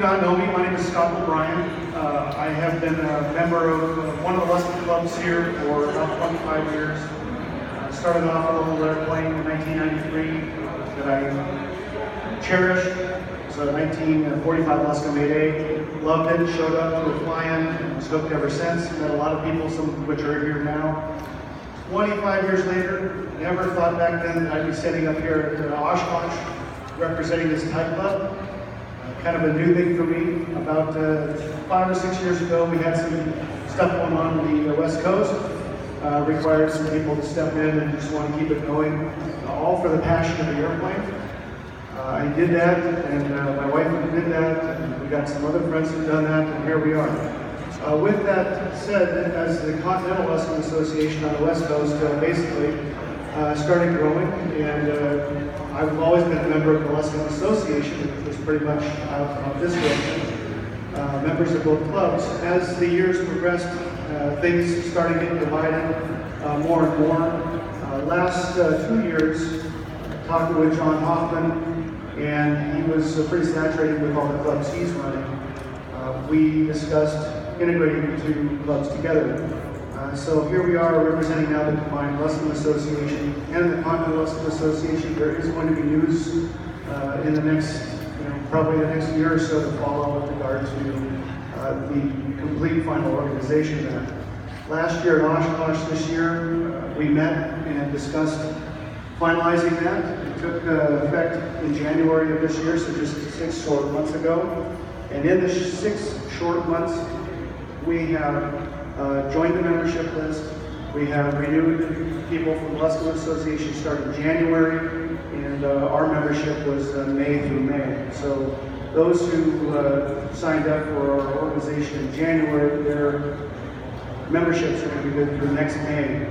not know me, my name is Scott O'Brien. I have been a member of one of the Luscombe clubs here for about 25 years. I started off a little airplane in 1993 that I cherished. It was a 1945 Luscombe 8A. Loved it, showed up to a fly-in, and was hooked ever since. Met a lot of people, some of which are here now. 25 years later, never thought back then that I'd be sitting up here at Oshkosh representing this type club. Kind of a new thing for me. About 5 or 6 years ago, we had some stuff going on the West Coast. Required some people to step in and just want to keep it going, all for the passion of the airplane. I did that, and my wife did that, and we got some other friends who've done that, and here we are. With that said, as the Continental Luscombe Association on the West Coast basically started growing, and I've always been a member of the Luscombe Association, which was pretty much of this direction, members of both clubs. As the years progressed, things started getting divided more and more. Last 2 years, talking with John Hoffman, and he was pretty saturated with all the clubs he's running. We discussed integrating the two clubs together. So here we are representing now the combined Luscombe Association and the Continental Luscombe Association. There is going to be news in the next, probably the next year or so to follow with regard to the complete final organization there. Last year at Oshkosh, this year, we met and discussed finalizing that. It took effect in January of this year, so just 6 short months ago. And in the 6 short months, we have joined the membership list. We have renewed people from the Luscombe Association starting January, and our membership was May through May. So those who signed up for our organization in January, their memberships are going to be good through next May.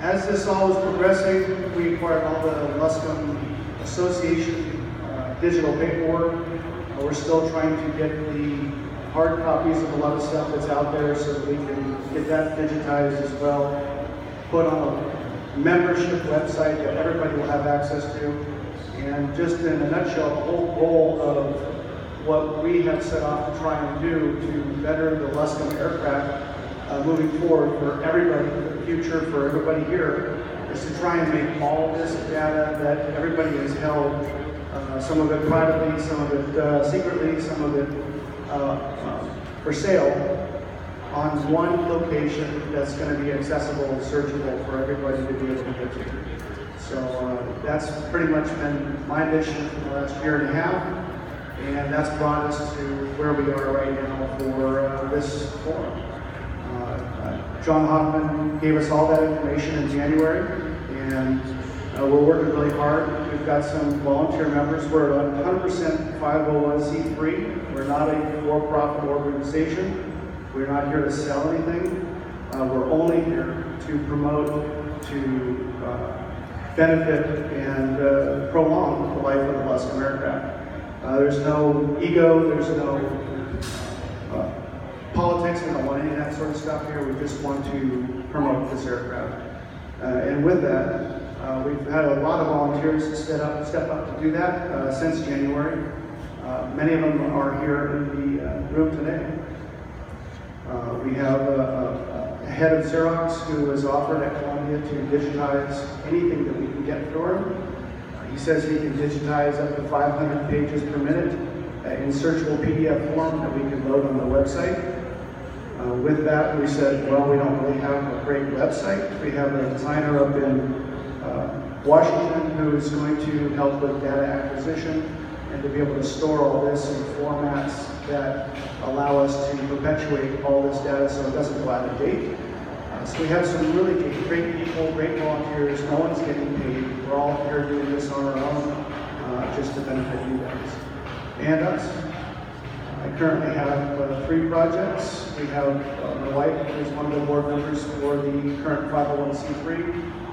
As this all was progressing, we acquired all the Luscombe Association digital paperwork. We're still trying to get the hard copies of a lot of stuff that's out there so that we can get that digitized as well, put on a membership website that everybody will have access to. And just in a nutshell, the whole goal of what we have set off to try and do to better the Luscombe aircraft moving forward for everybody, for the future, for everybody here, is to try and make all this data that everybody has held, some of it privately, some of it secretly, some of it for sale, on one location that's going to be accessible and searchable for everybody to be able to get to. So that's pretty much been my mission for the last year and a half, and that's brought us to where we are right now for this forum. John Hoffman gave us all that information in January, and we're working really hard. We've got some volunteer members. We're 100% 501c3. We're not a for-profit organization. We're not here to sell anything. We're only here to promote, to benefit, and prolong the life of the Luscombe aircraft. There's no ego, there's no politics, we don't want any of that sort of stuff here. We just want to promote this aircraft. And with that, we've had a lot of volunteers step up to do that since January. Many of them are here in the room today. We have a head of Xerox who has offered at Columbia to digitize anything that we can get for him. He says he can digitize up to 500 pages per minute in searchable PDF form that we can load on the website. With that, we said, well, we don't really have a great website. We have a designer up in Washington who is going to help with data acquisition and to be able to store all this in formats that allow us to perpetuate all this data so it doesn't go out of date. So we have some really great people, great volunteers. No one's getting paid. We're all here doing this on our own, just to benefit you guys and us. I currently have 3 projects. We have my wife, who's one of the board members for the current 501c3,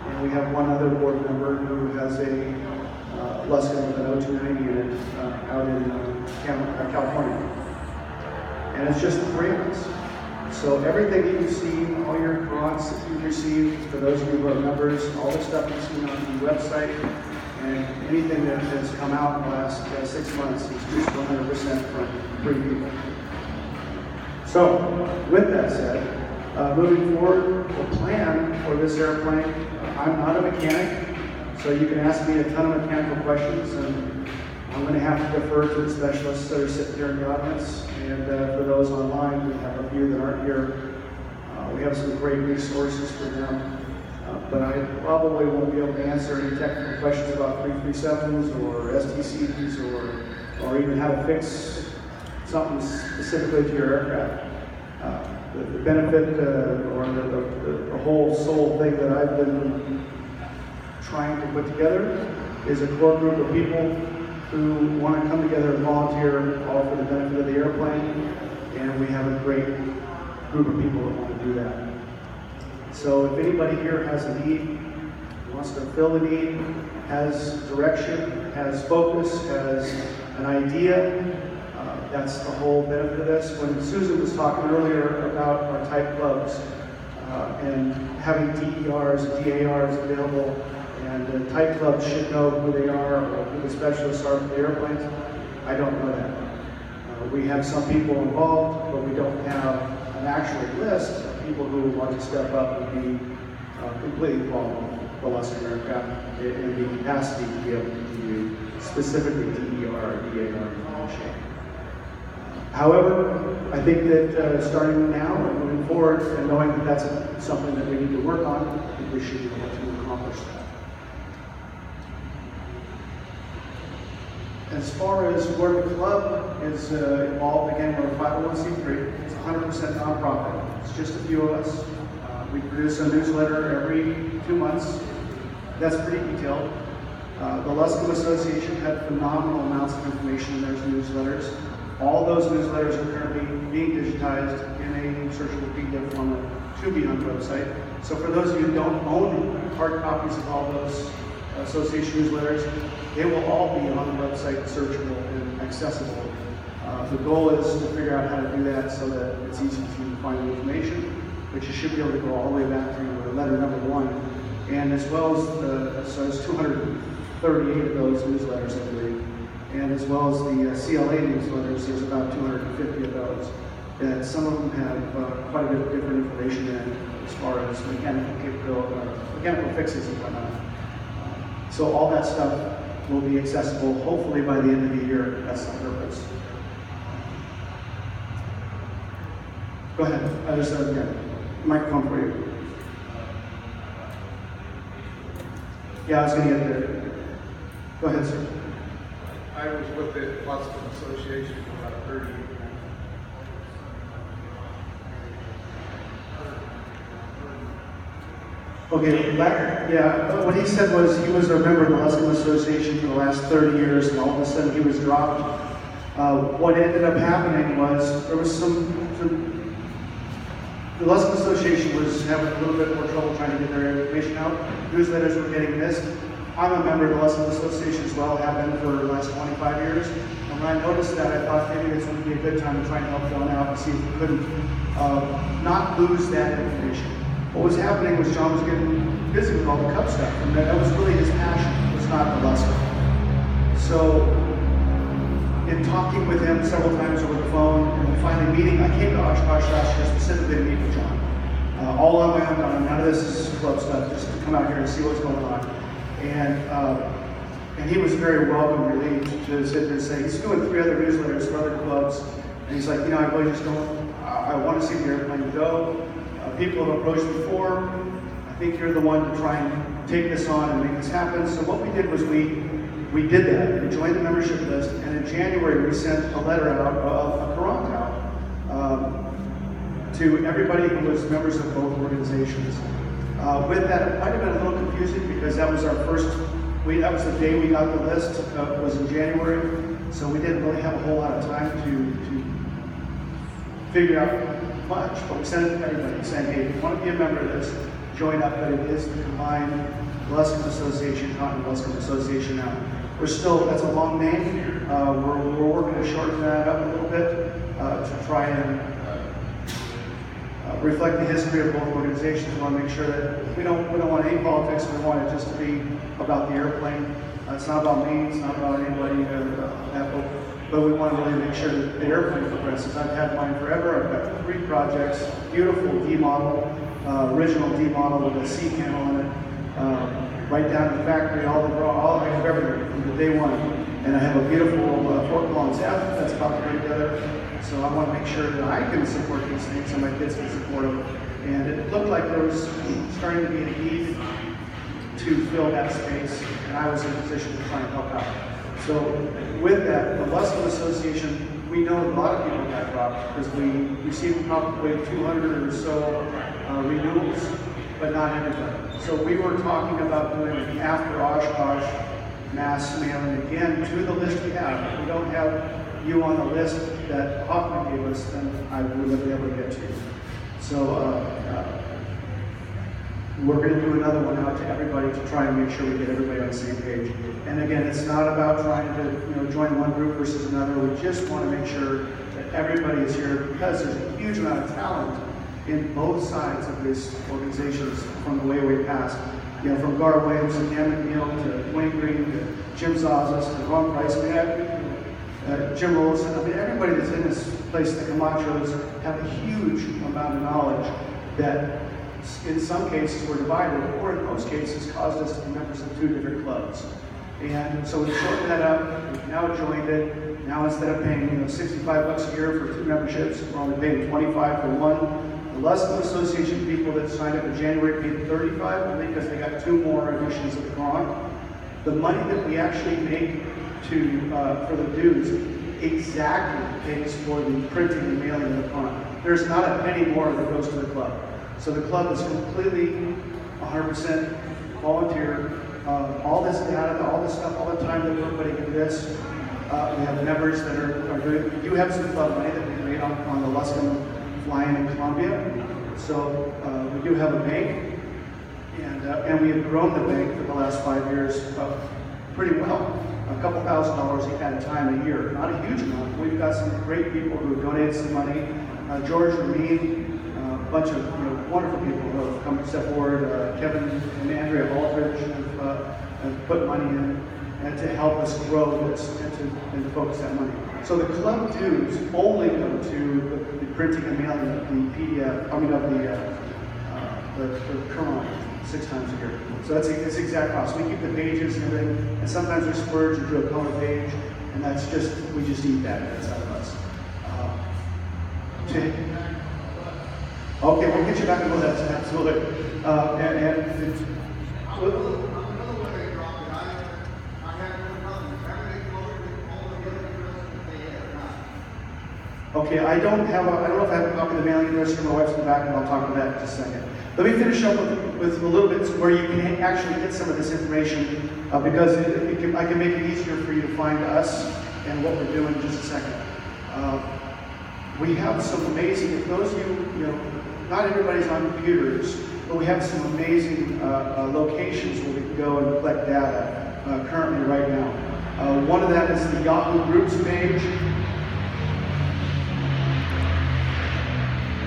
and we have one other board member who has a Luscombe with an 0290 unit out in California. And it's just the 3 of us. So everything that you've seen, all your grants that you've received, for those of you who are members, all the stuff you've seen on the website, And anything that has come out in the last 6 months is just 100% from free people. So, with that said, moving forward, the plan for this airplane, I'm not a mechanic, so you can ask me a ton of mechanical questions, and I'm going to have to defer to the specialists that are sitting here in the audience. And for those online, we have a few that aren't here. We have some great resources for them. But I probably won't be able to answer any technical questions about 337s or STCs or even how to fix something specifically to your aircraft. The benefit or the whole sole thing that I've been trying to put together is a core group of people who want to come together and volunteer all for the benefit of the airplane, and we have a great group of people that want to do that. So if anybody here has a need, wants to fill the need, has direction, has focus, has an idea, that's the whole benefit of this. When Susan was talking earlier about our type clubs and having DERs and DARs available, and the type clubs should know who they are or who the specialists are for the airplanes, I don't know that. We have some people involved, but we don't have an actual list of people who want to step up and be completely involved with the Luscombe aircraft in the capacity to be able to do specifically DER or DAR information. However, I think that starting now and moving forward and knowing that that's something that we need to work on, I think we should be able to accomplish that. As far as where the club is involved, again, we're a 501c3. It's 100% nonprofit. It's just a few of us. We produce a newsletter every 2 months. That's pretty detailed. The Luscombe Association had phenomenal amounts of information in their newsletters. All those newsletters are currently being digitized in a searchable PDF format to be on the website. So for those of you who don't own hard copies of all those association newsletters, they will all be on the website, searchable and accessible. The goal is to figure out how to do that so that it's easy to find the information, but you should be able to go all the way back to letter number 1. And as well as so there's 238 of those newsletters, I believe. And as well as the CLA newsletters, there's about 250 of those. And some of them have quite a bit of different information in it as far as mechanical fixes and whatnot. So all that stuff will be accessible hopefully by the end of the year. That's the purpose. Go ahead. There's a microphone for you. Yeah, I was going to get there. Go ahead, sir. I was with the Luscombe Association for about 30 years. Okay, what he said was he was a member of the Luscombe Association for the last 30 years, and all of a sudden he was dropped. What ended up happening was there was the Luscombe Association was having a little bit more trouble trying to get their information out. Newsletters were getting missed. I'm a member of the Luscombe Association as well, have been for the last 25 years. And when I noticed that, I thought maybe this would be a good time to try and help John out and see if we couldn't not lose that information. What was happening was John was getting busy with all the Cub stuff, and that was really his passion. It was not the Luscombe. So, in talking with him several times over the phone, and finally meeting, I came to Oshkosh last year specifically to meet with John. All on my own, none of this is club stuff, just to come out here and see what's going on. And he was very welcome, really, to sit there and say, he's doing 3 other newsletters for other clubs, and he's like, I really just don't, I want to see the airplane go. People have approached before. I think you're the one to try and take this on and make this happen. So what we did was we did that. We joined the membership list, and in January we sent a letter out, a Quran out, to everybody who was members of both organizations. With that, it might have been a little confusing because that was our first, that was the day we got the list, was in January, so we didn't really have a whole lot of time to figure out much, but we sent it to everybody saying, hey, if you want to be a member of this, join up, but it is the combined Luscombe Association, Continental Luscombe Association now. We're still, that's a long name, we're working to shorten that up a little bit to try and reflect the history of both organizations. We want to make sure that we don't want any politics. We want it just to be about the airplane. It's not about me. It's not about anybody but we want to really make sure that the airplane progresses. I've had mine forever. I've got 3 projects, beautiful D model, original D model with a C panel in it, right down to the factory, all I have everything from the day one. And I have a beautiful Fort Collins F that's about to go together. So I want to make sure that I can support these things and my kids can support them. And it looked like there was starting to be a need to fill that space, and I was in a position to try and help out. So with that, the Luscombe Association, we know a lot of people got dropped because we received probably 200 or so renewals, but not everybody. So we were talking about doing an after Oshkosh mass mailing again to the list we have. If we don't have you on the list that Hoffman gave us, then I wouldn't be able to get to you. So we're going to do another one out to everybody to try and make sure we get everybody on the same page. And again, it's not about trying to join one group versus another. We just want to make sure that everybody is here because there's a huge amount of talent in both sides of these organizations from the way we passed. From Gar Williams to Dan McNeil to Wayne Green to Jim Zazas to Ron Price. Jim Rollison. Everybody that's in this place, the Camachos, have a huge amount of knowledge that in some cases were divided, or in most cases caused us to be members of 2 different clubs. And so we shortened that up, we've now joined it. Now instead of paying $65 a year for 2 memberships, we're only paying $25 for one. The Luscombe Association people that signed up in January paid $35 only because they got 2 more editions of the Gron. The money that we actually make for the dues exactly pays for the printing and mailing of the Gron. There's not a penny more that goes to the club. So the club is completely 100% volunteer. All this data, all this stuff, all the time that we're putting into this, we have members that are doing. We do have some club money that we made on the Luscombe flying in Columbia. So we do have a bank, and we have grown the bank for the last 5 years pretty well. A couple $1,000s at a time a year, not a huge amount. We've got some great people who have donated some money. George Ramin, a bunch of wonderful people who have come to step forward. Kevin and Andrea Aldridge have put money in and to help us grow this and to focus that money. So the club dues only go to the printing and mailing of the PDF, the Quran 6 times a year. So that's the exact cost. We keep the pages and everything, and sometimes we splurge and do a color page, and we just eat that. That's out of us. Okay, we'll get you back into that. Absolutely. Okay, I don't know if I have a copy of the mailing address from my wife's in the back, and I'll talk about that in just a second. Let me finish up with a little bit where you can actually get some of this information because I can make it easier for you to find us and what we're doing in just a second. We have some amazing, if those of you, not everybody's on computers, but we have some amazing locations where we can go and collect data currently right now. One of that is the Yahoo Groups page.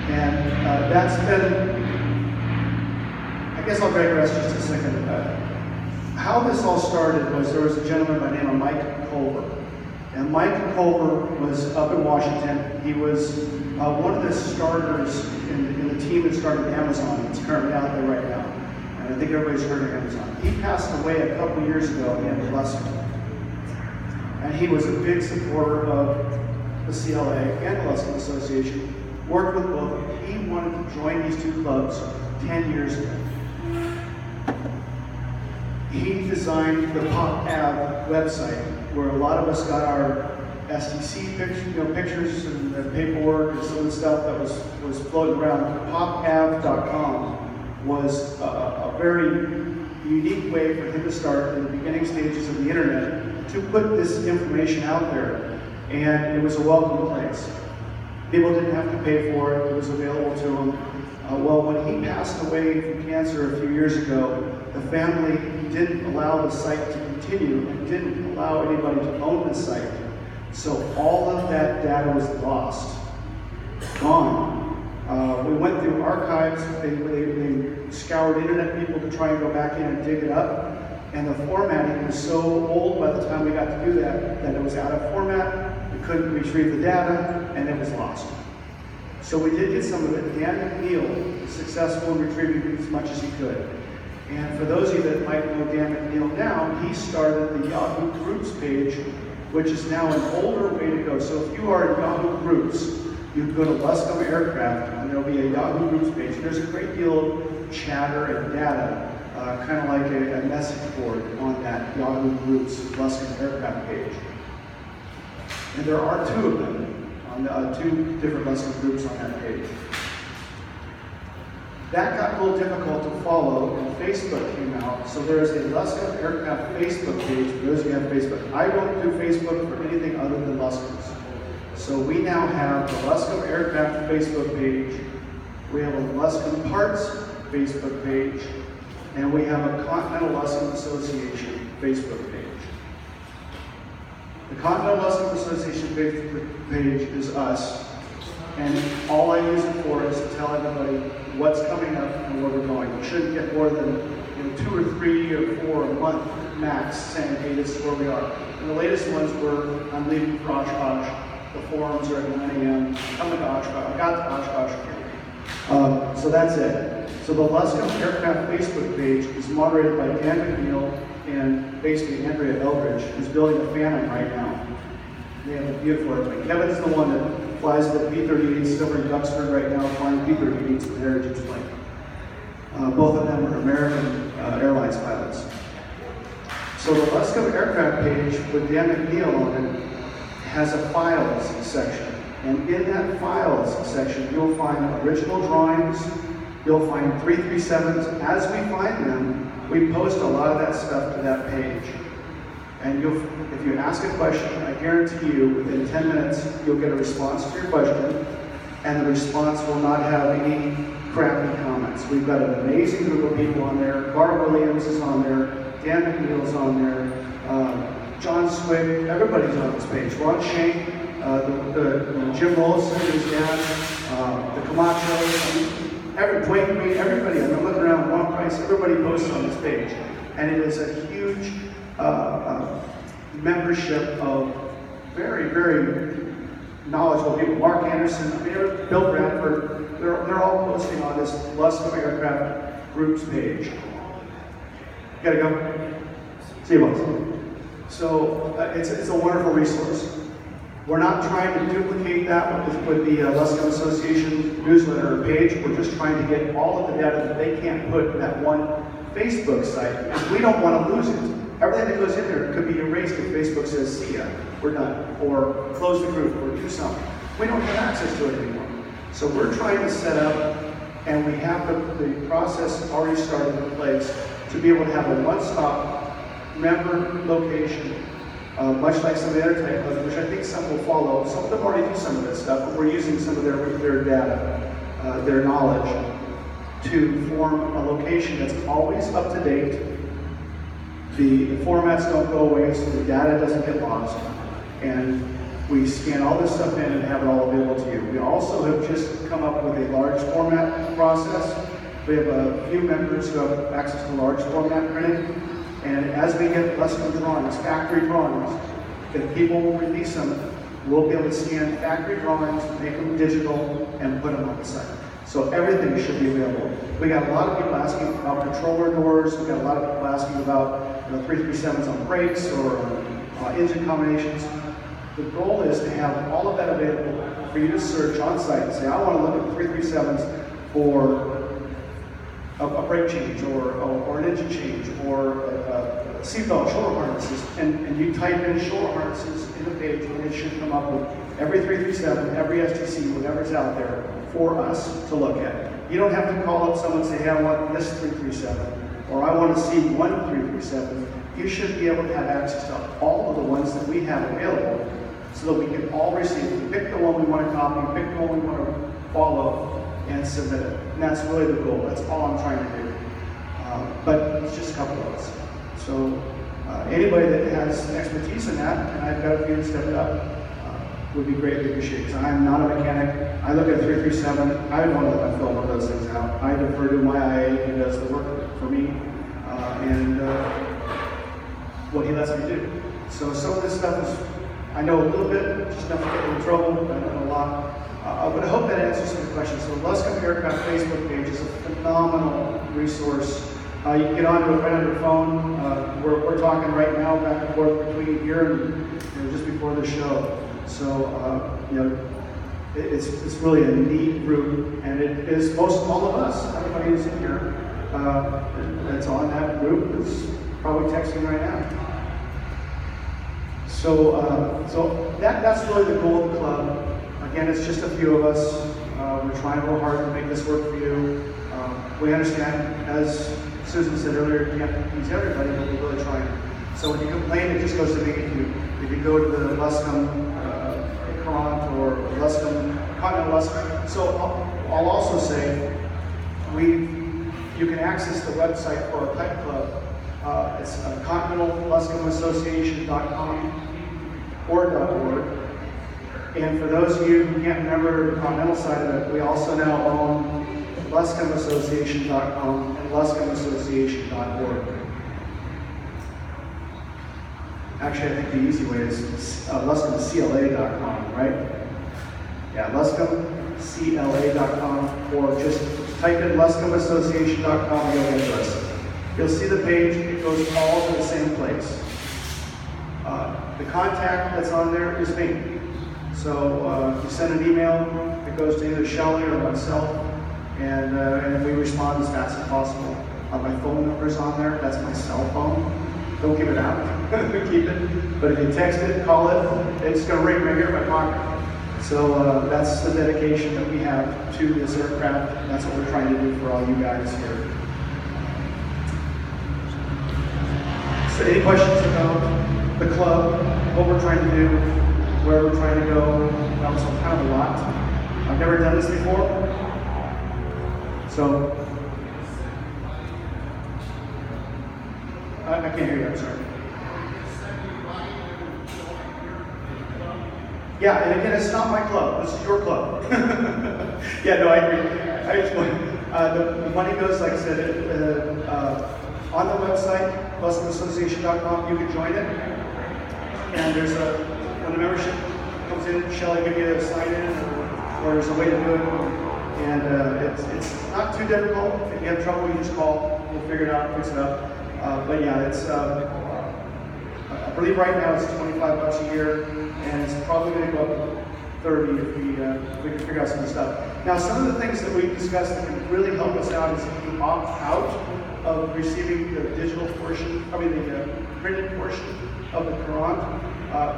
And that's been, I guess I'll digress just a second. How this all started was there was a gentleman by the name of Mike Culver. And Mike Culver was up in Washington. He was one of the starters in the team that started Amazon. It's currently out there right now. And I think everybody's heard of Amazon. He passed away a couple years ago in Luscombe. And he was a big supporter of the CLA and the Luscombe Association. Worked with both. He wanted to join these 2 clubs 10 years ago. He designed the Pop Ave website, where a lot of us got our STC pictures and the paperwork and some of the stuff that was floating around. PopAve.com was a very unique way for him to start in the beginning stages of the internet to put this information out there, and it was a welcome place. People didn't have to pay for it. It was available to them. Well, when he passed away from cancer a few years ago, the family didn't allow the site to continue and didn't allow anybody to own the site. So all of that data was lost, gone. We went through archives. They scoured internet people to try and go back in and dig it up. And the formatting was so old by the time we got to do that, that it was out of format, we couldn't retrieve the data, and it was lost. So we did get some of it. Dan McNeil was successful in retrieving as much as he could. And for those of you that might know Dan McNeil now, he started the Yahoo Groups page, which is now an older way to go. So if you are in Yahoo Groups, you go to Luscombe Aircraft, and there'll be a Yahoo Groups page. There's a great deal of chatter and data, kind of like a message board on that Yahoo Groups Luscombe Aircraft page. And there are two of them, on two different Luscombe groups on that page. That got a little difficult to follow, and Facebook came out. So there's a Luscombe Aircraft Facebook page for those of you who have Facebook. I don't do Facebook for anything other than Luscombe's. So we now have the Luscombe Aircraft Facebook page, we have a Luscombe Parts Facebook page, and we have a Continental Luscombe Association Facebook page. The Continental Luscombe Association Facebook page is us, and all I use it for is to tell everybody what's coming up and where we're going. We shouldn't get more than 2 or 3 or 4 a month max saying, hey, this is where we are. And the latest ones were, I'm leaving for Oshkosh. The forums are at 9 a.m. Coming to Oshkosh. I got to Oshkosh. So that's it. So the Luscombe Aircraft Facebook page is moderated by Dan McNeil and basically Andrea Eldridge, who's building a Phantom right now. They have a beautiful airplane. Kevin's the one that flies the B-38 Silver Duxford right now, flying B-38s with Heritage plane. Both of them are American Airlines pilots. So the Luscombe Aircraft page with Dan McNeil on it has a files section. And in that files section, you'll find original drawings, you'll find 337s. As we find them, we post a lot of that stuff to that page. And if you ask a question, I guarantee you, within 10 minutes, you'll get a response to your question, and the response will not have any crappy comments. We've got an amazing group of people on there. Gar Williams is on there, Dan McNeil's on there, John Swig, everybody's on this page. Ron Shank, Jim Olson, his dad, the Camacho, Dwayne Green, everybody. I'm looking around, Ron Price, everybody posts on this page. And it is a huge membership of very, very knowledgeable people. Mark Anderson, Bill Bradford, they're all posting on this Luscombe Aircraft Groups page. Gotta go. See you both. So it's a wonderful resource. We're not trying to duplicate that with the Luscombe Association newsletter page. We're just trying to get all of the data that they can't put in that one Facebook site, because we don't want to lose it. Everything that goes in there could be erased if Facebook says, see ya, we're done, or close the group, or do something. We don't have access to it anymore. So we're trying to set up, and we have the process already started in place to be able to have a one-stop member location, much like some of the other type of, which I think some will follow. Some of them already do some of this stuff, but we're using some of their data, their knowledge, to form a location that's always up to date. The formats don't go away, so the data doesn't get lost. And we scan all this stuff in and have it all available to you. We also have just come up with a large format process. We have a few members who have access to large format printing. And as we get Luscombe drawings, factory drawings, if people will release them, we'll be able to scan factory drawings, make them digital, and put them on the site. So everything should be available. We got a lot of people asking about controller doors. We got a lot of people asking about 337s on brakes or engine combinations. The goal is to have all of that available for you to search on site and say, I want to look at 337s for a brake change or an engine change or a seatbelt, shoulder harnesses, and you type in shoulder harnesses in the page and it should come up with every 337, every STC, whatever's out there for us to look at. You don't have to call up someone and say, hey, I want this 337 or I want to see one 337. You should be able to have access to all of the ones that we have available so that we can all receive it. Pick the one we want to copy, pick the one we want to follow, and submit it. And that's really the goal. That's all I'm trying to do. But it's just a couple of us. So anybody that has expertise in that, and I've got a few that stepped up, would be greatly appreciated, because I'm not a mechanic. I look at 337, I don't want to let my film one of those things out. I defer to my IA, who does the work for me, and what he lets me do. So some of this stuff is, I know a little bit, just enough to get in trouble, but I don't know a lot. But I hope that answers some of the questions. So Luscombe Aircraft Facebook page is a phenomenal resource. You can get onto it right on your phone. We're talking right now back and forth between here and just before the show. So it's really a neat group, and it is all of us. Everybody who's in here that's on that group is probably texting right now. So that's really the goal of the club. Again, it's just a few of us. We're trying real hard to make this work for you. We understand, as Susan said earlier, you can't please everybody, but we're really trying. So when you complain, it just goes to make it you. If you go to the Luscombe Courant or Luscombe, Continental Luscombe. So I'll also say, you can access the website for our Kite Club. It's continentalluscombeassociation.com or .org. And for those of you who can't remember the Continental side of it, we also now own luscombeassociation.com and luscombeassociation.org. Actually, I think the easy way is luscombecla.com, right? Yeah, luscombecla.com, or just type in luscombeassociation.com and you'll get to us. You'll see the page, it goes all to the same place. The contact that's on there is me. So if you send an email, it goes to either Shelley or myself, and we respond as fast as possible. My phone number's on there, that's my cell phone. Don't give it out, keep it. But if you text it, call it, it's gonna ring right here in my pocket. So that's the dedication that we have to this aircraft. That's what we're trying to do for all you guys here. So any questions about the club, what we're trying to do, where we're trying to go? Well, it's kind of a lot. I've never done this before. So, I can't hear you, I'm sorry. Yeah, and again, it's not my club, this is your club. Yeah, no, I agree. I explain. The money goes, like I said, on the website, luscombeassociation.com, you can join it. And there's when the membership comes in, Shelley give you a sign in, or there's a way to do it. And it's not too difficult. If you have trouble, you just call. We'll figure it out, fix it up. But yeah, it's I believe right now it's $25 a year, and it's probably going to go up to 30 if we can figure out some of the stuff. Now, some of the things that we've discussed that can really help us out is if you opt out of receiving the digital portion, the printed portion of the Courant.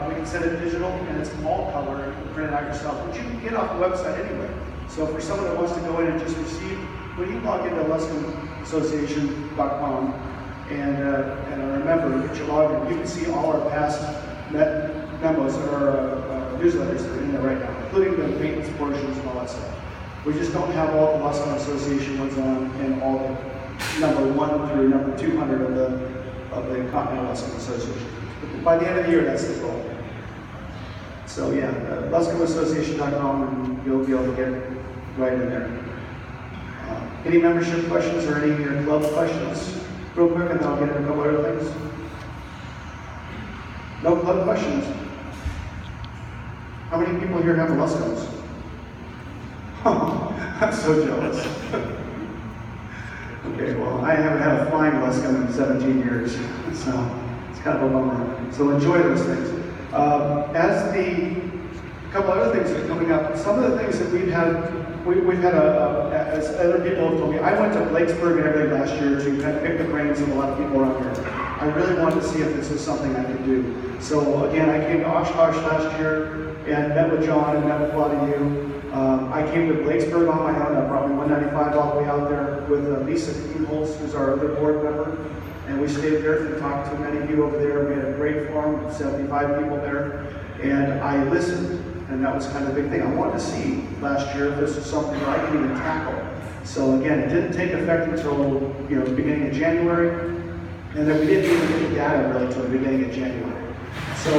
We can send it digital, and it's all color, and you can print it out yourself, which you can get off the website anyway. So for someone that wants to go in and just receive, when you log into luscombeassociation.com and remember that you log in, you can see all our past memos or newsletters that are in there right now, including the maintenance portions and all that stuff. We just don't have all the Luscombe Association ones on, and all the number 1 through number 200 of the Continental Luscombe Association. But by the end of the year, that's the goal. So yeah, luscombeassociation.com, and you'll be able to get right in there. Any membership questions or any club questions? Real quick, and then I'll get into a couple other things. No club questions? How many people here have Luscombes? Oh, I'm so jealous. Okay, well, I haven't had a flying Luscombe in 17 years, so it's kind of a bummer. So enjoy those things. As a couple other things that are coming up, some of the things that we've had as other people have told me, I went to Blakesburg and everything last year to kind of pick the brains of a lot of people around here. I really wanted to see if this was something I could do. So again, I came to Oshkosh last year and met with John and met with a lot of you. I came to Blakesburg on my own. I brought me 195 all the way out there with Lisa Keenholz, who's our other board member. And we stayed there and talked to many of you over there. We had a great forum, 75 people there. And I listened, and that was kind of the big thing. I wanted to see last year if this was something that I could even tackle. So again, it didn't take effect until the beginning of January. And then we didn't even get the data really until the beginning of January. So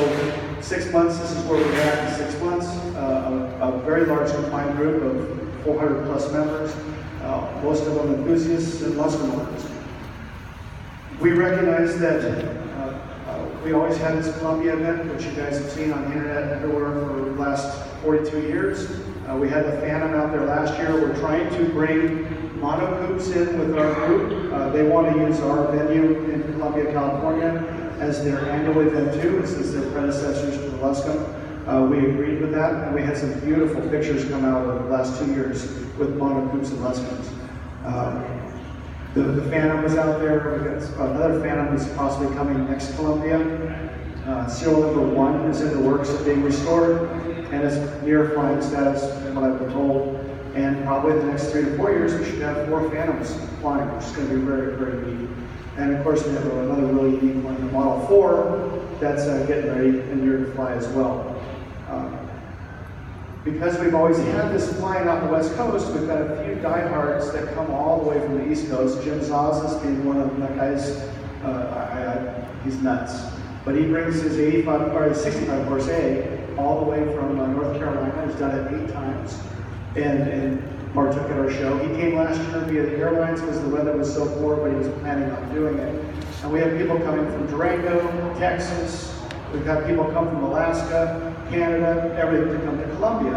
6 months, this is where we're at in 6 months. a very large flying group of 400 plus members, most of them enthusiasts and Luscombe. We recognize that we always had this Columbia event, which you guys have seen on the internet everywhere for the last 42 years. We had the Phantom out there last year. We're trying to bring monocoups in with our group. They want to use our venue in Columbia, California as their annual event too. This is their predecessors to the Luscombe. We agreed with that, and we had some beautiful pictures come out over the last 2 years with monocoups and Luscombes. The Phantom was out there. We got another Phantom that's possibly coming next Columbia. Serial number 1 is in the works of being restored, and it's near flying status, from what I've been told. And probably the next 3 to 4 years, we should have 4 Phantoms flying, which is going to be very, very neat. And of course, we have another really unique one, the Model 4, that's getting ready and near to fly as well. Because we've always had this flying out the West Coast, we've got a few diehards that come all the way from the East Coast. Jim Zazas being one of them. That guy's, he's nuts. But he brings his 65 horse A all the way from North Carolina. He's done it 8 times and partook at our show. He came last year via the airlines because the weather was so poor, but he was planning on doing it. And we have people coming from Durango, Texas. We've got people come from Alaska, Canada, everything to come to Columbia.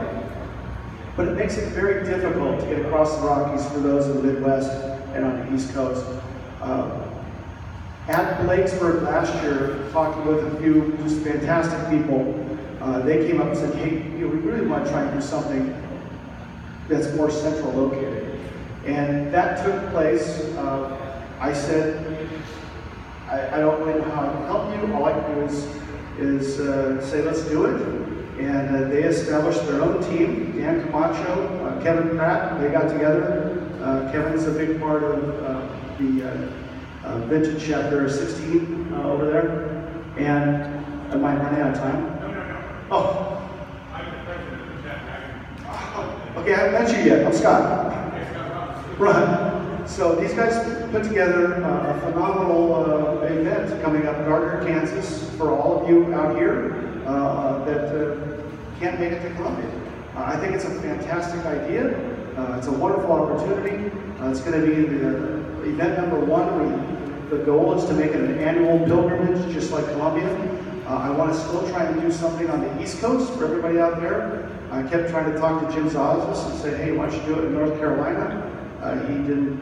But it makes it very difficult to get across the Rockies for those in the Midwest and on the East Coast. At Blakesburg last year, talking with a few just fantastic people, they came up and said, hey, we really want to try and do something that's more central located. And that took place. I said, I don't really know how I can help you. All I can do is say, let's do it. And they established their own team. Dan Camacho, Kevin Pratt, they got together. Kevin's a big part of the vintage chapter 16 over there. And am I running out of time? No. Oh. Okay, I haven't met you yet. I'm Scott. Right. So these guys put together a phenomenal event coming up in Gardner, Kansas, for all of you out here that can't make it to Columbia. I think it's a fantastic idea. It's a wonderful opportunity. It's going to be the event number 1. The goal is to make it an annual pilgrimage, just like Columbia. I want to still try and do something on the East Coast for everybody out there. I kept trying to talk to Jim Zazas and say, hey, why don't you do it in North Carolina? He didn't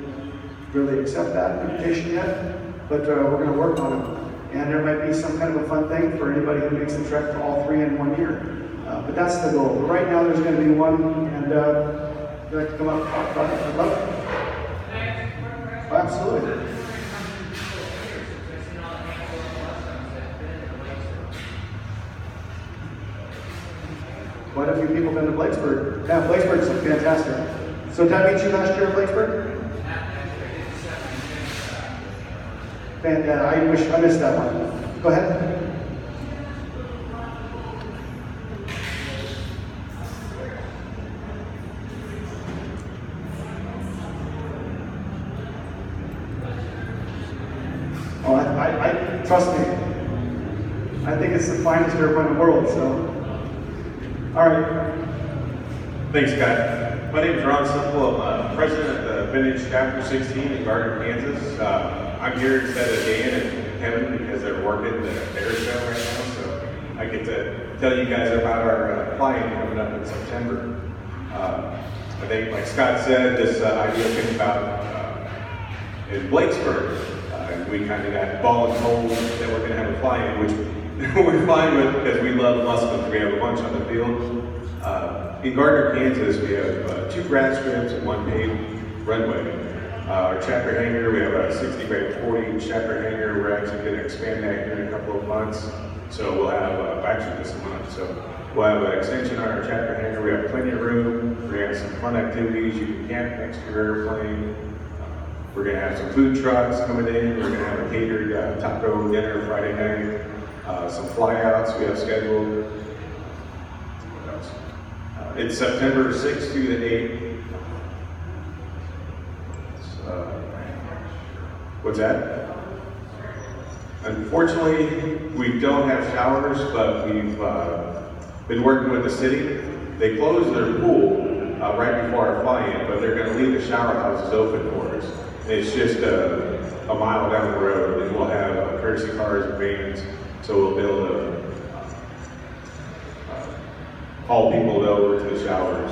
really accept that invitation yet, but we're going to work on it. And there might be some kind of a fun thing for anybody who makes the trek to all 3 in 1 year. But that's the goal. But right now there's going to be one, and you'd like to come up and talk about it? I'd love it. Oh, absolutely. Quite a few people have been to Blakesburg. Yeah, Blakesburg's fantastic. So did I meet you last year at Blakesburg? I wish I missed that one. Go ahead. Oh, I trust me. I think it's the finest airplane in the world. So, all right. Thanks, Scott. My name is Ron Simple. I'm president of the Vintage Chapter 16 in Gardner, Kansas. I'm here instead of Dan and Kevin because they're working the air show right now, so I get to tell you guys about our flying coming up in September. I think, like Scott said, this idea came about in Blakesburg. We kind of got ball and told that we're going to have a fly-in, which we're fine with because we love Luscombe. We have a bunch on the field. In Gardner, Kansas, we have 2 grass strips and 1 paved runway. Our chapter hangar, we have a 60 by 40 chapter hangar. We're actually going to expand that here in a couple of months. So we'll have, actually just a month. So we'll have an extension on our chapter hangar. We have plenty of room. We're going to have some fun activities. You can camp next to your airplane. We're going to have some food trucks coming in. We're going to have a catered taco dinner Friday night. Some flyouts we have scheduled. What else? It's September 6th through the 8th. What's that? Unfortunately, we don't have showers, but we've been working with the city They close their pool right before our fly-in, but they're going to leave the shower houses open for us. And it's just a mile down the road, and we'll have courtesy cars and vans, so we'll be able to haul people over to the showers.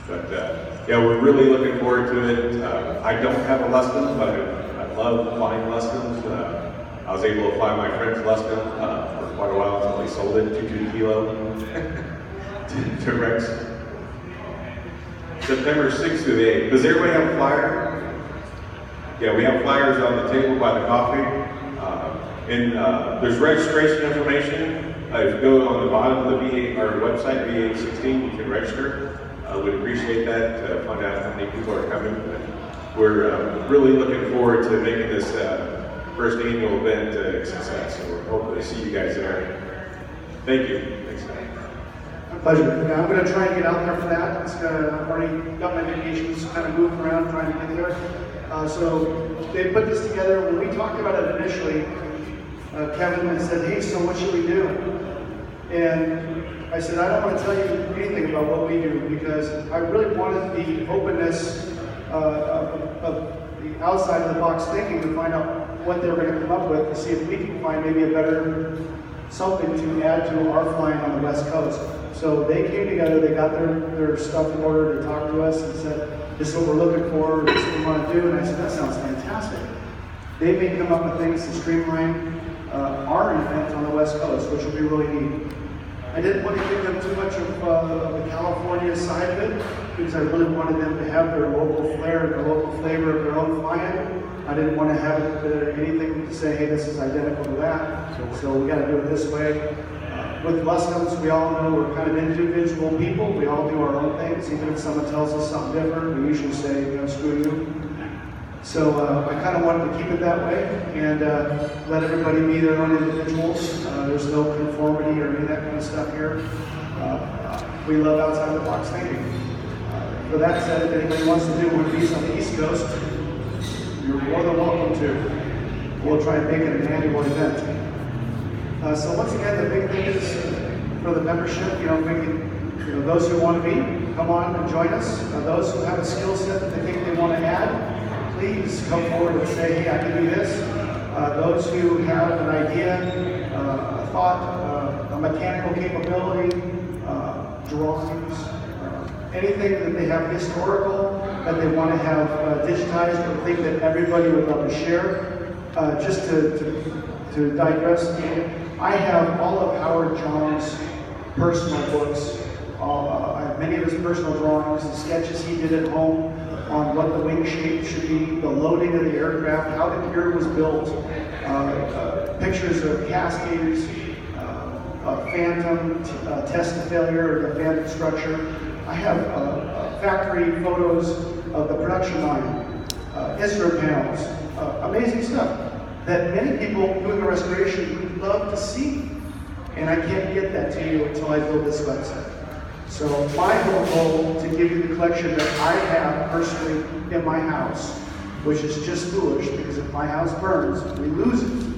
But yeah, we're really looking forward to it. I don't have a Luscombe, but I love flying Luscombes. I was able to fly my friend's Luscombe for quite a while until he sold it, 22 kilo, to Rex. September 6th through the 8th. Does everybody have a flyer? Yeah, we have flyers on the table by the coffee. And there's registration information. If you go on the bottom of the VA, our website, VA16, you can register. We'd appreciate that to find out how many people are coming. We're really looking forward to making this first annual event a success. So we're hoping to see you guys there. Thank you. Thanks, guys. My pleasure. Yeah, I'm going to try and get out there for that. I've already got my vacations kind of moving around trying to get there. So they put this together. When we talked about it initially, Kevin had said, hey, so what should we do? And I said, I don't want to tell you anything about what we do because I really wanted the openness of the outside of the box thinking to find out what they were going to come up with to see if we can find maybe a better something to add to our flying on the West Coast. So they came together, they got their stuff in order, they talked to us and said, this is what we're looking for, this is what we want to do, and I said, that sounds fantastic. They may come up with things to streamline our event on the West Coast, which will be really neat. I didn't want to give them too much of the California side of it, because I really wanted them to have their local flair, their local flavor of their own fly-in. I didn't want to have anything to say, hey, this is identical to that, so we got to do it this way. With Luscombes, we all know we're kind of individual people. We all do our own things. Even if someone tells us something different, we usually say, you know, screw you. So I kind of wanted to keep it that way and let everybody be their own individuals. There's no conformity or any of that kind of stuff here. We love outside the box thinking. For that said, if anybody wants to do one of these on the East Coast, you're more than welcome to. We'll try and make it an annual event. So once again, the big thing is for the membership, you know, those who want to be, come on and join us. Those who have a skill set that they think they want to add, please come forward and say, hey, I can do this. Those who have an idea, a thought, a mechanical capability, drawings, anything that they have historical that they want to have digitized or think that everybody would love to share. Just to digress, I have all of Howard John's personal books. I have many of his personal drawings, the sketches he did at home on what the wing shape should be, the loading of the aircraft, how the pier was built, pictures of Cascades, Phantom, test to failure of the Phantom structure. I have factory photos of the production line, instrument panels, amazing stuff that many people doing the restoration would love to see. And I can't get that to you until I build this website. So my whole goal to give you the collection that I have personally in my house, which is just foolish because if my house burns, we lose it.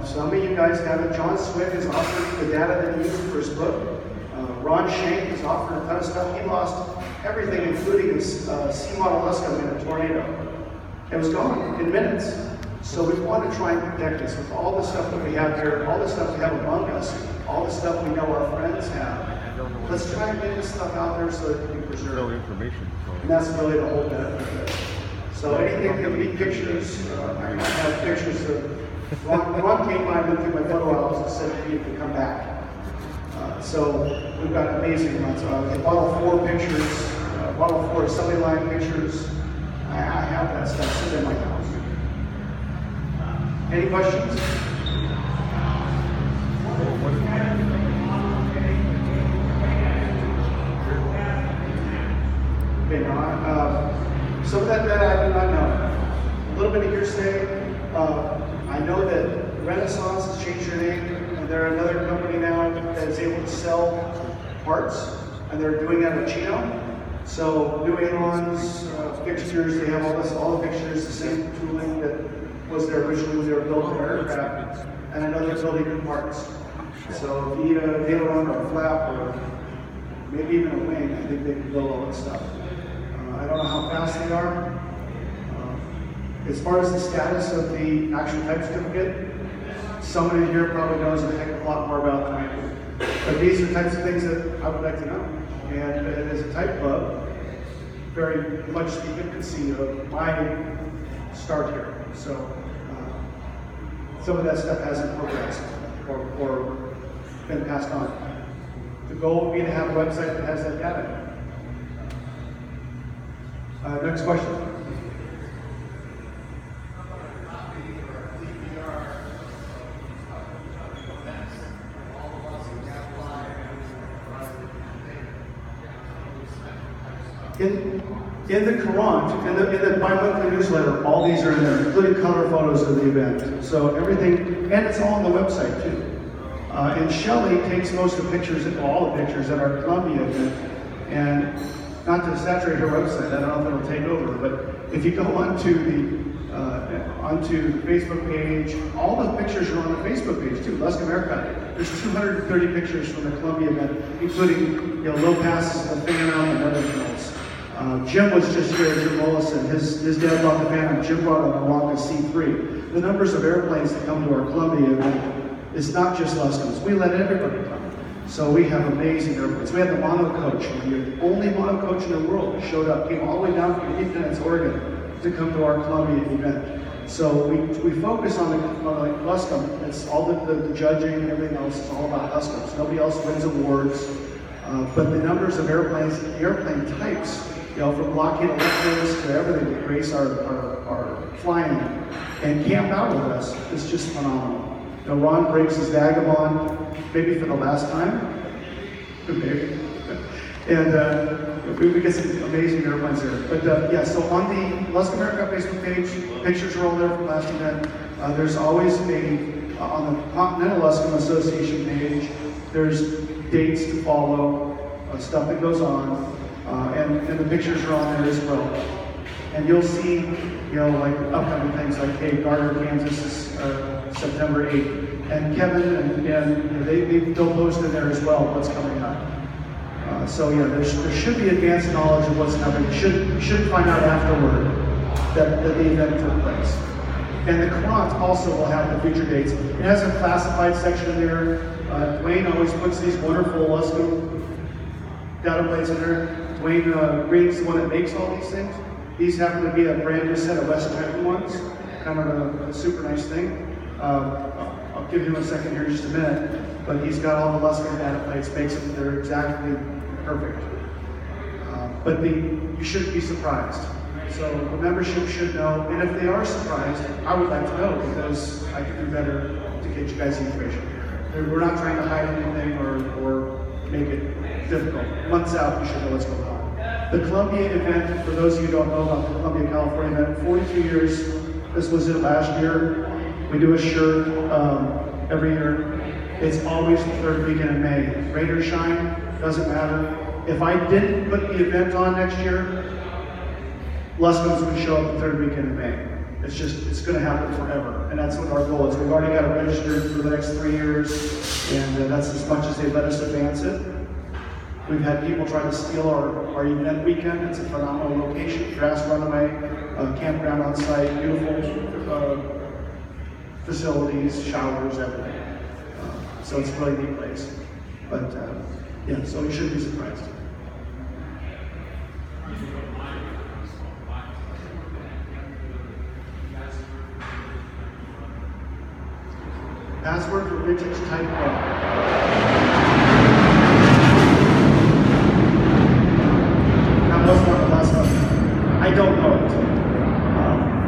Some of you guys have it. John Swick has offered the data that he used for his book. Ron Shank has offered a ton of stuff. He lost everything, including his C-model Luscombe in a tornado. It was gone in minutes. So we want to try and protect this with all the stuff that we have here, all the stuff we have among us, all the stuff we know our friends have. Let's try and get this stuff out there so that it can be preserved. And that's really the whole benefit of it. So anything that we need pictures, I have pictures of Ron came by, looked at my photo albums and said he could come back. So we've got amazing ones. Model 4 pictures, Model 4 assembly line pictures. I have that stuff sitting in my house. Any questions? Okay, now, some of that I do not know. A little bit of hearsay. I know that Renaissance has changed their name, and they're another company now that is able to sell parts, and they're doing that with Chino. So new ailerons, fixtures, they have all the fixtures, the same tooling that was there originally when they were building their aircraft, and I know they're building new parts. So if you need an aileron or a flap or maybe even a wing. I think they can build all that stuff. I don't know how fast they are. As far as the status of the actual type certificate, someone in here probably knows a heck of a lot more about than I do. But these are the types of things that I would like to know. And as a type club, very much the infancy of my start here. So some of that stuff hasn't progressed or been passed on. The goal would be to have a website that has that data. Next question. In the Quran, in the bi-monthly newsletter, all these are in there, including color photos of the event. So everything, and it's all on the website too. And Shelley takes most of the pictures, all the pictures at our Columbia event. And not to saturate her website, I don't know if it'll take over, but if you go onto the Facebook page, all the pictures are on the Facebook page too. Luscombe Haircut. There's 230 pictures from the Columbia event, including low passes, the Phantom, and everything else. Jim was just here, Jim Mollison. His dad bought the Phantom. Jim brought a Milwaukee C3. The numbers of airplanes that come to our Columbia event is not just Luscombe's. We let everybody come. So we have amazing airplanes. We had the mono coach. The only mono coach in the world that showed up, came all the way down from Independence, Oregon, to come to our Columbia event. So we focus on Luscombe. It's all the judging and everything else is all about Luscombe. So nobody else wins awards. But the numbers of airplanes, airplane types, from Lockheed Electrics to everything that grace our flying and camp out with us is just phenomenal. Ron breaks his Vagabond, maybe for the last time, maybe. And we get some amazing airplanes there. But yeah, so on the Luscombe America Facebook page, pictures are all there from last event. There's always on the Continental Luscombe Association page, there's dates to follow, stuff that goes on. And the pictures are on there as well. And you'll see, like upcoming things like, hey, Garner, Kansas is September 8th. And Kevin and they'll post in there as well what's coming up. So yeah, there should be advanced knowledge of what's coming. You should find out afterward that the event took place. And the Quran also will have the future dates. It has a classified section there. Dwayne always puts these wonderful Luscombe data plates in there. Dwayne Green's the one that makes all these things. These happen to be a brand new set of West Trenton ones. Kind of a super nice thing. I'll give him a second here in just a minute. But he's got all the Luscombe data plates, makes them, they're exactly perfect. But you shouldn't be surprised. So the membership should know, and if they are surprised, I would like to know because I can do better to get you guys the information. We're not trying to hide anything or make it difficult. Months out, you should know what's going on. The Columbia event, for those of you who don't know about the Columbia, California event, 42 years. This was it last year. We do a shirt every year. It's always the third weekend in May. Rain or shine, doesn't matter. If I didn't put the event on next year, Luscombe's would show up the third weekend in May. It's going to happen forever. And that's what our goal is. We've already got it registered for the next 3 years, and that's as much as they let us advance it. We've had people try to steal our event weekend. It's a phenomenal location, grass runway, campground on site, beautiful facilities, showers, everything. So it's a really neat place. But yeah, so you shouldn't be surprised. Password for vintage type club. That was not the last one. I don't know it.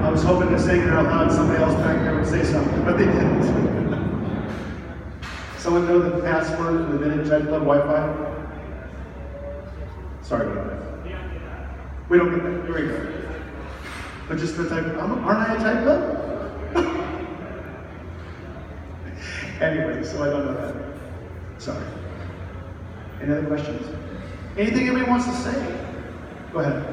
I was hoping to say it out loud, somebody else back there would say something, but they didn't. Someone know the password for the vintage type club Wi-Fi? Sorry about that. We don't get that. Here we go. But just for type, aren't I a type club? Anyway, so I don't know that. Sorry. Any other questions? Anything anybody wants to say? Go ahead.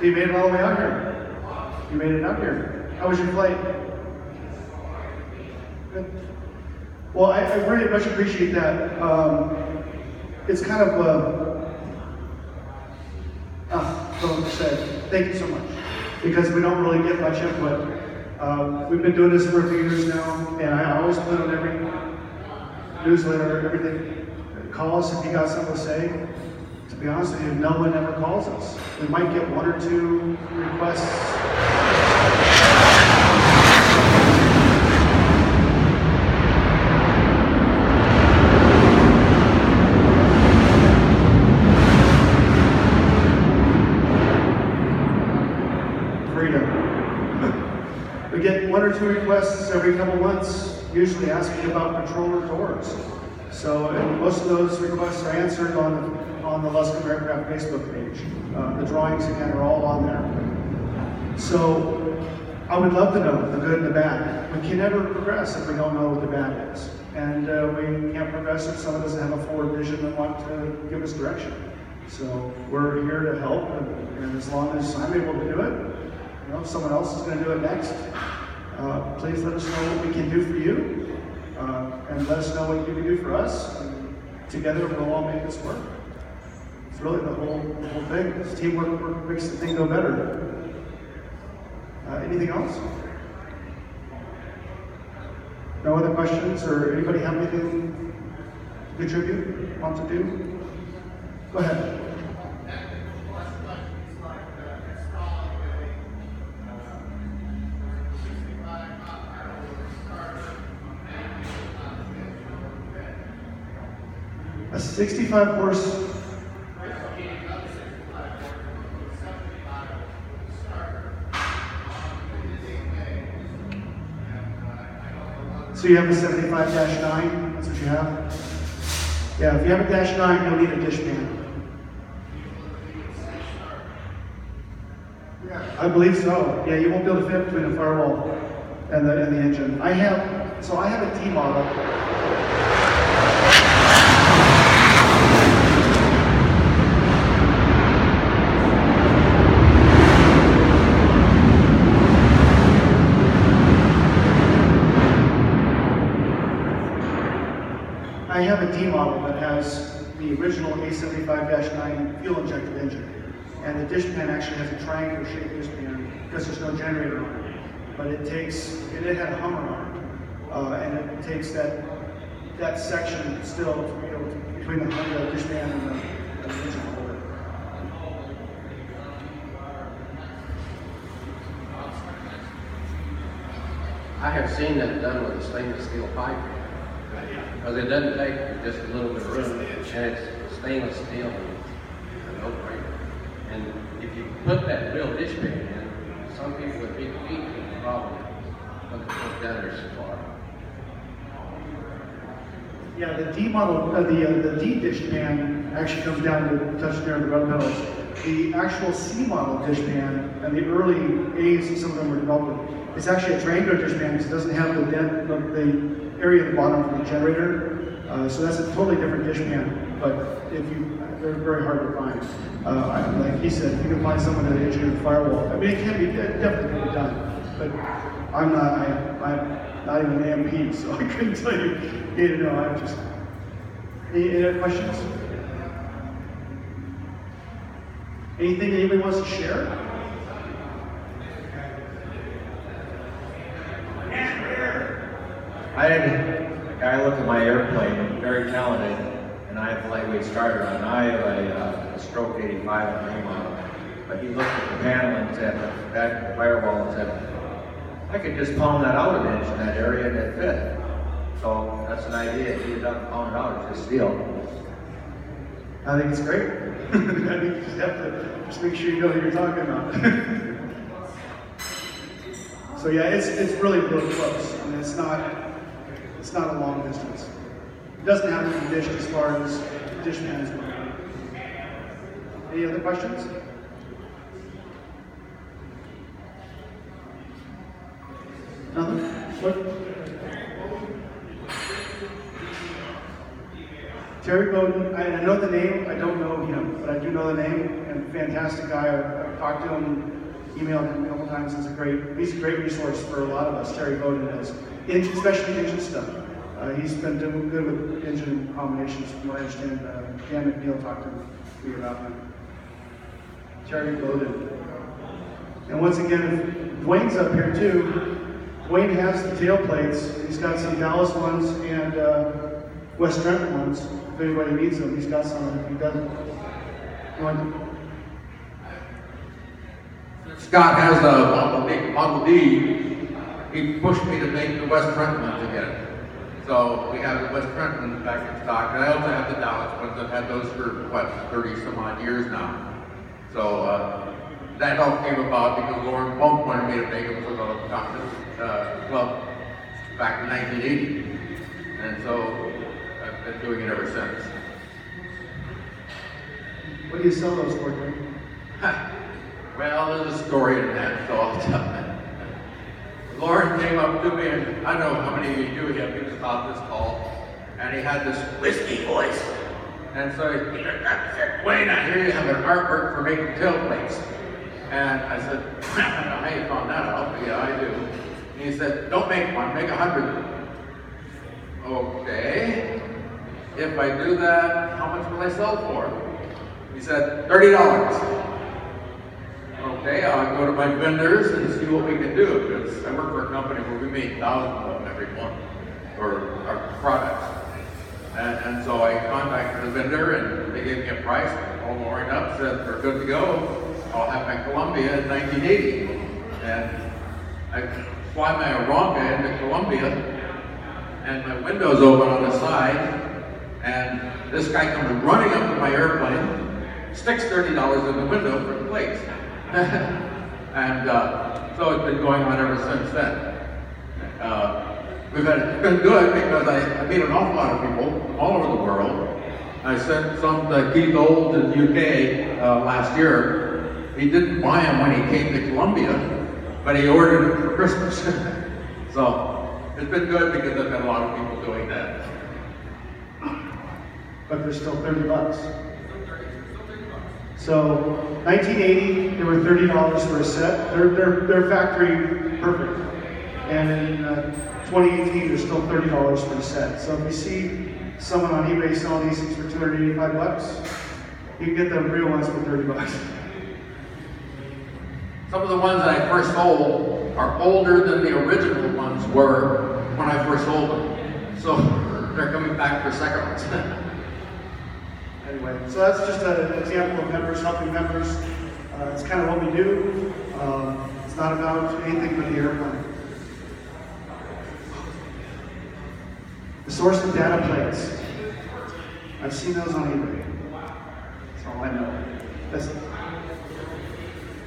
So you made it all the way out here. You made it out here. How was your flight? Good. Well, I very much appreciate that. It's kind of so said. Thank you so much, because we don't really get much input. We've been doing this for a few years now, and I always put on every newsletter, everything. Call us if you got something to say. To be honest with you, no one ever calls us. We might get one or two requests. We get one or two requests every couple months, usually asking about controller doors. So, and most of those requests are answered on the Luscombe Aircraft Facebook page. The drawings, again, are all on there. So, I would love to know the good and the bad. We can never progress if we don't know what the bad is. And we can't progress if someone doesn't have a forward vision and want to give us direction. So, we're here to help, and as long as I'm able to do it, if someone else is going to do it next, please let us know what we can do for you, and let us know what you can do for us. And together, we'll all make this work. It's really the whole thing. It's teamwork makes the thing go better. Anything else? No other questions, or anybody have anything to contribute, want to do? Go ahead. A 65 horse. So you have a 75-9, that's what you have? Yeah, if you have a -9, you'll need a dish pan. I believe so. Yeah, you won't be able to fit between the firewall and the engine. I have a T model. I have a T model that has the original A75-9 fuel-injected engine, and the dish pan actually has a triangular-shaped dish pan because there's no generator on it. But it had a Hummer on it, and it takes that section still between the dish pan and the engine holder. I have seen that done with a stainless steel pipe. Because it doesn't take just a little bit of room, and it's stainless steel and no brainer. And if you put that real dish pan in, some people with big feet can probably put down there so far. Yeah, the D model, the D dish pan actually comes down to touch near the rub pedals. The actual C model dish pan and the early A's, some of them were developed. It's actually a triangular dish pan because it doesn't have the area at the bottom for the generator. So that's a totally different dish pan, but they're very hard to find. Like he said, if you can find someone that engineered the firewall, I mean, it definitely can be done, but I'm not even an MP, so I couldn't tell you. You know, I'm just. Any other questions? Anything anybody wants to share? I had a guy look at my airplane, very talented, and I have a lightweight starter on. I have a Stroke 85 on the model. But he looked at the panel and said, back at the firewall and said, I could just pound that out an inch in that area and it fit. So that's an idea. If you don't pound it out, it's just steel. I think it's great. I think you just have to just make sure you know who you're talking about. So yeah, it's really, really close. I mean, it's not a long distance. It doesn't have to be dished as far as dish pan is going. Any other questions? Nothing? What? Terry Bowden, I know the name, I don't know him, but I do know the name, and fantastic guy. I've talked to him, emailed him a couple times. He's a great resource for a lot of us. Terry Bowden is, especially engine stuff. He's been doing good with engine combinations, from what I understand. Dan McNeil talked to me about him. Terry Bowden. And once again, Dwayne's up here too. Dwayne has the tail plates. He's got some Dallas ones and West Trenton ones. If anybody needs them, he's got some. If he doesn't, Scott has a Model D. He pushed me to make the West Trenton ones again. So we have the West Trenton back in stock. And I also have the Dallas ones. I've had those for, 30 some odd years now. So that all came about because Lauren Pump wanted me to make them for the Doctors Club back in 1980. And so I've been doing it ever since. what do you sell those for, Dwayne? Well, there's a story in that, so I'll tell you. Lauren came up to me, and I don't know how many of you do him, he was about this tall, and he had this whiskey voice. And so he said, Wayne, I hear you have an artwork for making tailplates. And I said, I don't know how you found that out, but yeah, I do. And he said, don't make one, make 100. Okay. If I do that, how much will I sell for? He said, $30. Okay, I'll go to my vendors and see what we can do, because I work for a company where we make thousands of them every month for our products. And so I contacted the vendor and they gave me a price, all Lauren up, said we're good to go. I'll have my Columbia in 1980. And I fly my Aronga into Columbia and my window's open on the side, and this guy comes running up to my airplane, sticks $30 in the window for the plates. And so it's been going on ever since then. It's been good because I meet an awful lot of people from all over the world. I sent some to Keith Old in the UK last year. He didn't buy them when he came to Columbia, but he ordered them for Christmas. So it's been good because I've had a lot of people doing that. But they're still $30. So 1980, they were $30 for a set. They're factory perfect. And in 2018, they're still $30 for a set. So if you see someone on eBay selling these things for $285, you can get the real ones for $30. Some of the ones that I first sold are older than the original ones were when I first sold them. So they're coming back for second ones. Anyway, so that's just an example of members helping members. It's kind of what we do. It's not about anything but the airplane. The source of data plates. I've seen those on eBay. That's all I know.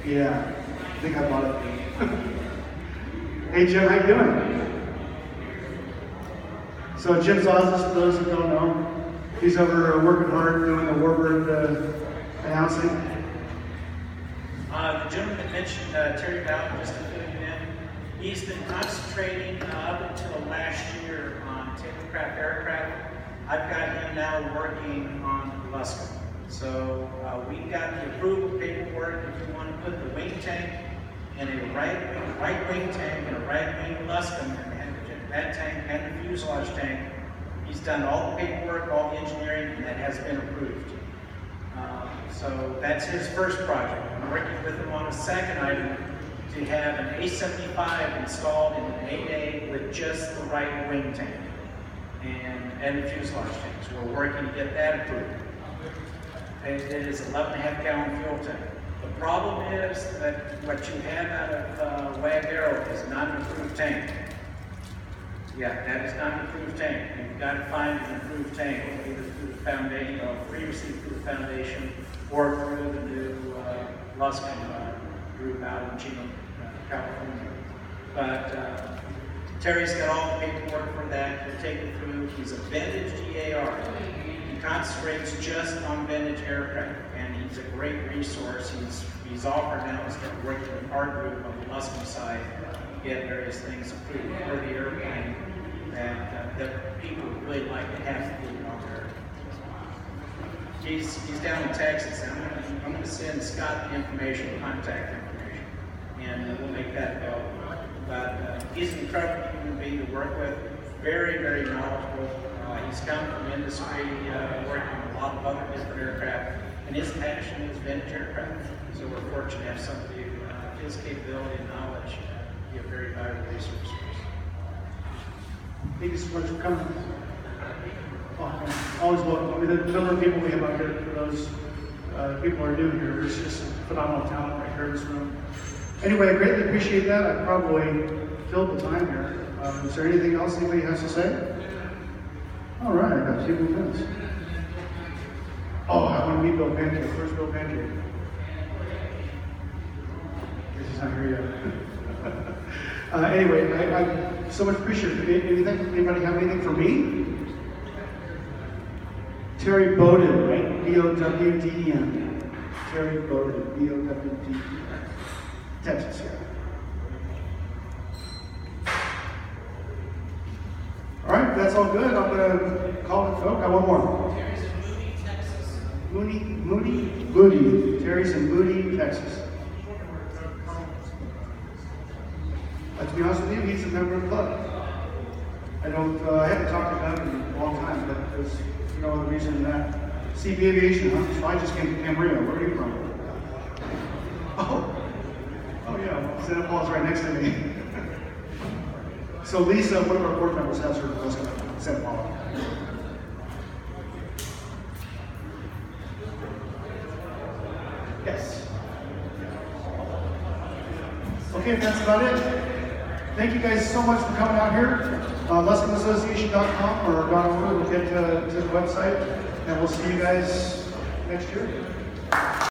Yeah, I think I bought it. Hey Jim, how you doing? So Jim's office, for those who don't know, he's over working hard doing the Warbird announcing. The gentleman that mentioned Terry Bowden, just to fill you in, he's been concentrating up until last year on takeoff aircraft. I've got him now working on Luscombe. So we got the approval paperwork if you want to put the wing tank in a right wing tank and a right wing Luscombe, and that tank and the fuselage tank. He's done all the paperwork, all the engineering, and that has been approved. So that's his first project. I'm working with him on a second item to have an A75 installed in an 8A with just the right wing tank and the fuselage tanks. We're working to get that approved. And it is 11.5 gallon fuel tank. The problem is that what you have out of Wag Arrow is not an approved tank. Yeah, that is not an approved tank. You've got to find an approved tank, either through the foundation, or previously through the foundation, or through the new Luscombe group out in Chino, California. But Terry's got all the paperwork for that. He'll take it through. He's a vintage GAR. He concentrates just on vintage aircraft, and he's a great resource. He's offered now to start working with our group on the Luscombe side to get various things approved for the airplane that people would really like to have to do on He's down in Texas. I'm gonna send Scott the information, contact information, and we'll make that available. But he's an incredible human being to work with, very, very knowledgeable. He's come from industry, working on a lot of other different aircraft, and his passion is vintage aircraft. So we're fortunate to have somebody who his capability and knowledge be a very valuable resource for us. Thank you so much for coming. Oh, always welcome. I mean, the number of people we have out here, for those people who are new here, there's just some phenomenal talent right here in this room. Anyway, I greatly appreciate that. I probably filled the time here. Is there anything else anybody has to say? All right, I got 2 more minutes. Oh, I want to meet Bill Pancake. Where's Bill Pancake? He's not here yet. Anyway, I so much appreciate it. Anything? Anybody have anything for me? Terry Bowden, right? B-O-W-D-E-N. Terry Bowden, B-O-W-D-E-N. Texas, yeah. All right, that's all good. I'm gonna call it folk. I want more. Terry's in Moody, Texas. Moody. Terry's in Moody, Texas. To be honest with you, he's a member of the club. I haven't talked to him in a long time, but there's no other reason than that. CP Aviation, huh? So I just came to Camarillo. Where are you from? Oh yeah, Santa Paula's right next to me. So Lisa, one of our board members, has her in Santa Paula. Yes. Okay, if that's about it. Thank you guys so much for coming out here. LuscombeAssociation.com or .org will get to the website, and we'll see you guys next year.